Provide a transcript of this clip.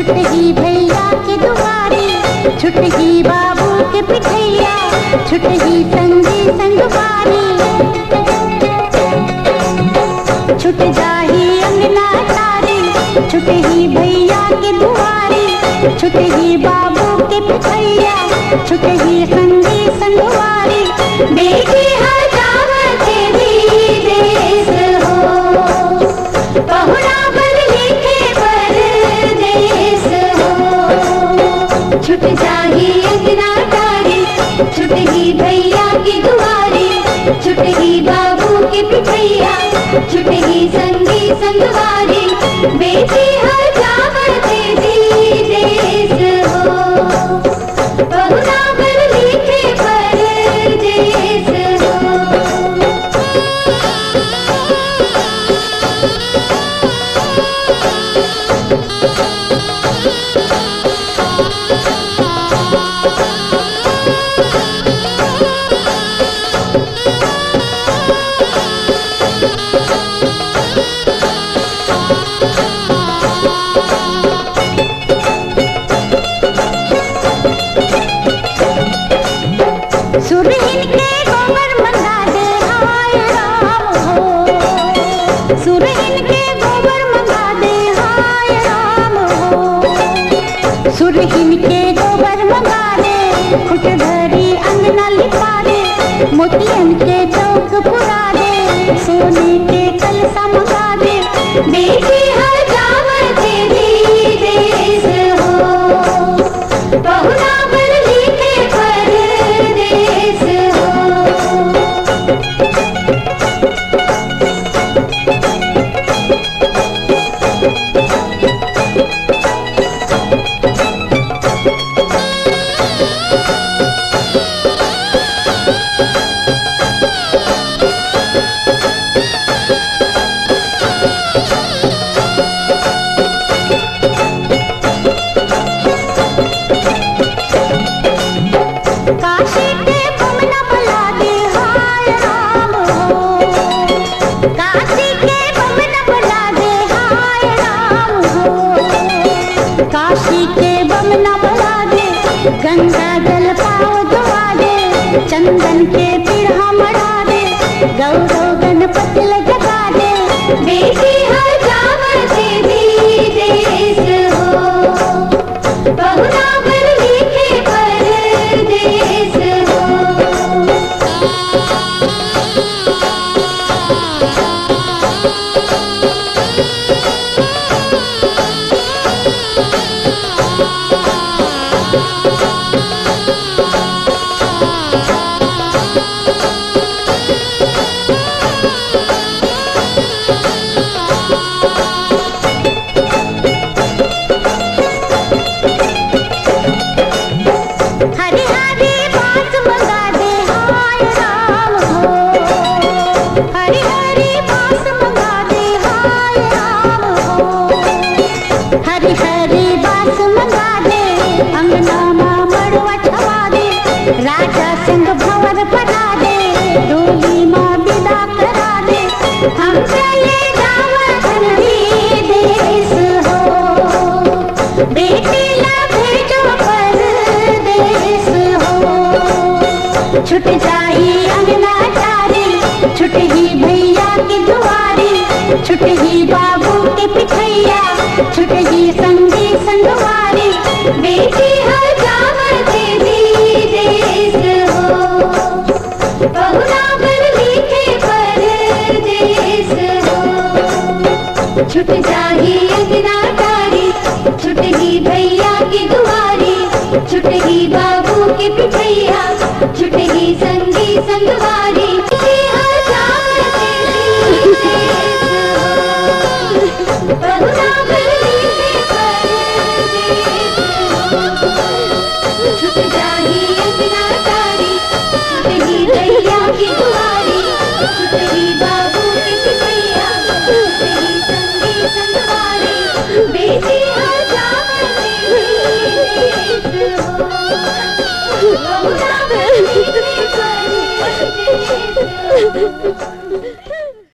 छुटही भैया के दुआरी, छुटही बाबू के पिठैया, छुटही संगी संगवारी। छुट जाही अंगना तारी, छुटही भैया के दुआरी, छुटही बाबू के पिठैया, छुटही संगी संगवारी। बेटी हर जावत विदेश हो, बहुरा बन लिखे परदेश हो। छुट जाही अंगना तारी, छुटही भैया की दुआरी, छुटही बाबू के पिठैया, छुटही संगी संगवारी। बेटी हर जावत विदेश हो, बहुरा बन लिखे परदेश हो। सुरहीन के गोबर मंगा दे हाय राम हो, सुरहीन के गोबर मंगा दे हाय राम हो। सुरहीन के गोबर मंगा दे, खुट धरी अंगना लिपा दे, मोतियन के चौक पुरा दे, सोने के कलसा मंगा दे। बेटी हर जावत विदेश हो, बहुरा बन लिखे परदेश हो। काशी के बमना बुला दे हाय राम हो, काशी के बमना बुला दे हाय राम हो। काशी के बमना बुला दे, गंगा जल पाव धुआ दे, चंदन के पीढ़ा मढ़ा दे, गौरव गणपति लगा दे। बेटी हर जावत विदेश हो, बहुरा बन लिखे परदेश हो। हरी हरी बांस मंगा दे हाय राम हो, हरी हरी बांस मंगा दे हाय राम हो। हरी हरी बांस मंगा दे, अंगना मां मड़वा छवा दे, राजा सिंह भंवर बना दे, डोली मां विदा करा दे। हम चले जावत विदेश हो, बेटी ला भेजो परदेश हो। छुट जाही अंगना तारी, छुटही भैया की दुआरी, छुटही बाबू के पिठैया, छुटही संगी संगवारी। बेटी हर जावत विदेश हो, बहुरा बन लिखे परदेश हो। छुट जाही अंगना तारी, छुटही भैया की दुआरी, छुटही बाबू के पिठैया, छुट